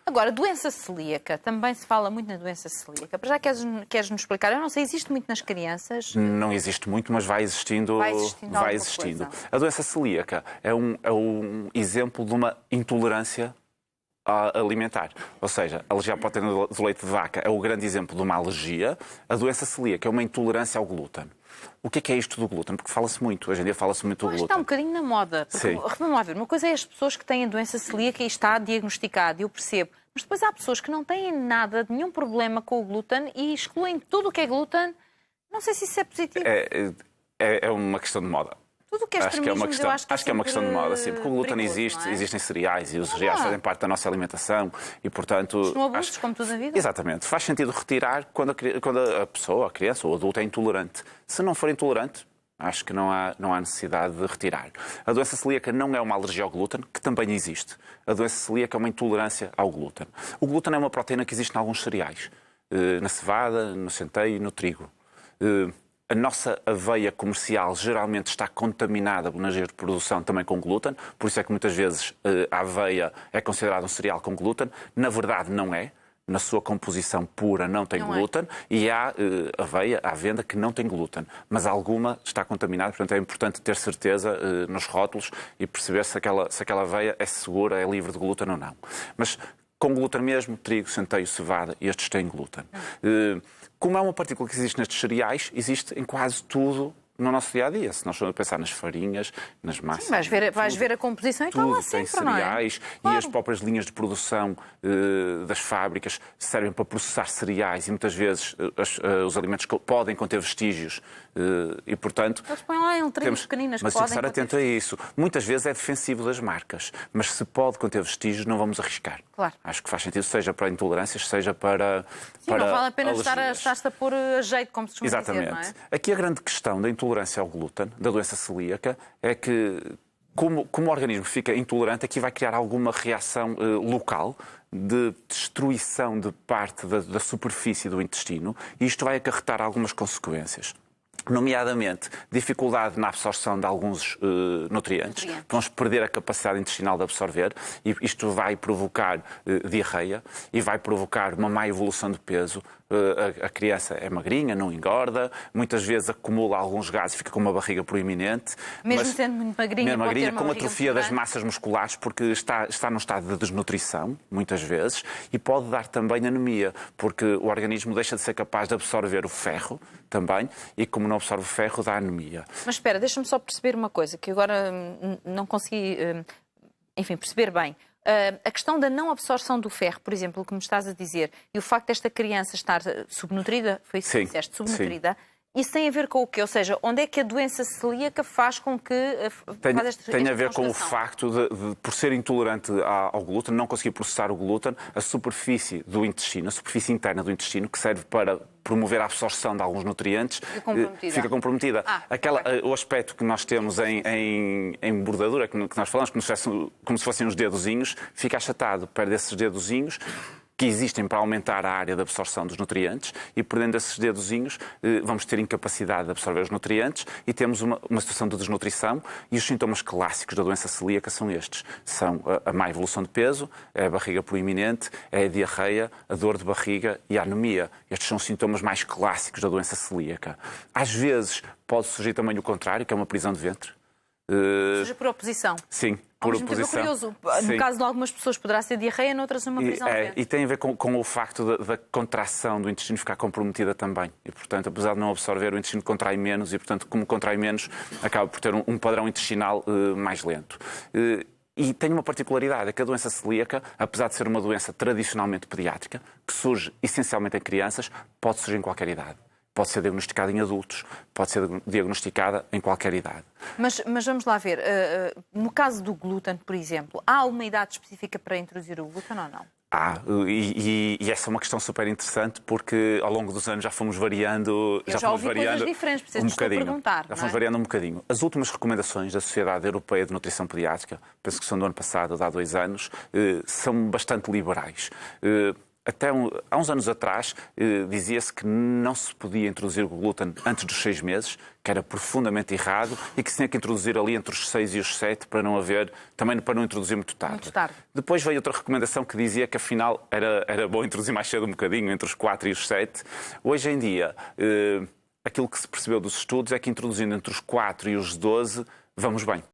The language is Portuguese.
Agora, doença celíaca, também se fala muito na doença celíaca. Para já queres-nos explicar? Eu não sei, existe muito nas crianças? Não existe muito, mas vai existindo. Vai existindo. A doença celíaca é um exemplo de uma intolerância alimentar. Ou seja, a alergia à proteína do leite de vaca é o grande exemplo de uma alergia. A doença celíaca é uma intolerância ao glúten. O que é isto do glúten? Porque fala-se muito, hoje em dia fala-se muito do glúten. Está um bocadinho na moda. Vamos lá ver, uma coisa é as pessoas que têm a doença celíaca e está diagnosticado, eu percebo. Mas depois há pessoas que não têm nada, nenhum problema com o glúten e excluem tudo o que é glúten. Não sei se isso é positivo. É uma questão de moda. Tudo o que é extremismo, eu acho que é uma questão de moda, sim, porque o glúten existe, existem cereais e os cereais fazem parte da nossa alimentação e, portanto... Não abusos, como tudo na vida. Exatamente. Faz sentido retirar quando a pessoa, a criança ou o adulto é intolerante. Se não for intolerante, acho que não há necessidade de retirar. A doença celíaca não é uma alergia ao glúten, que também existe. A doença celíaca é uma intolerância ao glúten. O glúten é uma proteína que existe em alguns cereais. Na cevada, no centeio e no trigo. A nossa aveia comercial geralmente está contaminada nas redes de produção também com glúten, por isso é que muitas vezes a aveia é considerada um cereal com glúten. Na verdade não é. Na sua composição pura não tem glúten e há aveia à venda que não tem glúten, mas alguma está contaminada, portanto é importante ter certeza nos rótulos e perceber se aquela aveia é segura, é livre de glúten ou não. Mas com glúten mesmo, trigo, centeio, cevada, estes têm glúten. Como é uma partícula que existe nestes cereais, existe em quase tudo no nosso dia-a-dia. Se nós formos pensar nas farinhas, nas massas... Sim, vais ver a composição e está lá sempre, tem cereais, não é? E as próprias linhas de produção das fábricas servem para processar cereais e muitas vezes os alimentos podem conter vestígios e, portanto... Eles põem lá em letrinhas pequeninas que podem... Mas tem que estar atento a isso. Muitas vezes é defensivo das marcas, mas se pode conter vestígios, não vamos arriscar. Claro. Acho que faz sentido, seja para intolerâncias, seja para não vale a pena alergias. estar-se a pôr a jeito, como se costuma Exatamente. dizer, não é? Aqui a grande questão da intolerância ao glúten, da doença celíaca, é que como o organismo fica intolerante, aqui vai criar alguma reação local de destruição de parte da superfície do intestino e isto vai acarretar algumas consequências. Nomeadamente, dificuldade na absorção de alguns nutrientes. Vamos perder a capacidade intestinal de absorver e isto vai provocar diarreia e vai provocar uma má evolução de peso. A criança é magrinha, não engorda, muitas vezes acumula alguns gases e fica com uma barriga proeminente. Mesmo sendo muito magrinha, com atrofia das massas musculares, porque está num estado de desnutrição, muitas vezes, e pode dar também anemia, porque o organismo deixa de ser capaz de absorver o ferro também, e como não absorve o ferro, dá anemia. Mas espera, deixa-me só perceber uma coisa, que agora não consegui, perceber bem. A questão da não absorção do ferro, por exemplo, o que me estás a dizer, e o facto desta criança estar subnutrida, foi isso que disseste, subnutrida, sim. Isso tem a ver com o quê? Ou seja, onde é que a doença celíaca faz com que... Tem a ver com o facto de, por ser intolerante ao glúten, não conseguir processar o glúten, a superfície do intestino, a superfície interna do intestino, que serve para promover a absorção de alguns nutrientes, fica comprometida. O aspecto que nós temos em bordadura, que nós falamos como se fossem os dedozinhos, fica achatado, perde esses dedozinhos, que existem para aumentar a área de absorção dos nutrientes e, perdendo esses dedozinhos, vamos ter incapacidade de absorver os nutrientes e temos uma situação de desnutrição e os sintomas clássicos da doença celíaca são estes. São a má evolução de peso, é a barriga proeminente, é a diarreia, a dor de barriga e a anemia. Estes são os sintomas mais clássicos da doença celíaca. Às vezes pode surgir também o contrário, que é uma prisão de ventre. Seja por oposição. Sim, por oposição. Curioso. No caso de algumas pessoas poderá ser diarreia, noutras uma prisão de ventre. E tem a ver com o facto da contração do intestino ficar comprometida também. E, portanto, apesar de não absorver, o intestino contrai menos e, portanto, como contrai menos, acaba por ter um padrão intestinal mais lento. E tem uma particularidade, é que a doença celíaca, apesar de ser uma doença tradicionalmente pediátrica, que surge essencialmente em crianças, pode surgir em qualquer idade. Pode ser diagnosticada em adultos, pode ser diagnosticada em qualquer idade. Mas vamos lá ver, no caso do glúten, por exemplo, há uma idade específica para introduzir o glúten ou não? E essa é uma questão super interessante porque ao longo dos anos já fomos variando. Já ouvi coisas diferentes, por isso estou a perguntar. Já fomos variando um bocadinho. As últimas recomendações da Sociedade Europeia de Nutrição Pediátrica, penso que são do ano passado, de há 2 anos, são bastante liberais. há uns anos atrás, dizia-se que não se podia introduzir o glúten antes dos 6 meses, que era profundamente errado e que se tinha que introduzir ali entre os 6 e os 7 para não haver, também para não introduzir muito tarde. Muito tarde. Depois veio outra recomendação que dizia que afinal era bom introduzir mais cedo um bocadinho, entre os 4 e os 7. Hoje em dia, aquilo que se percebeu dos estudos é que introduzindo entre os 4 e os 12 vamos bem.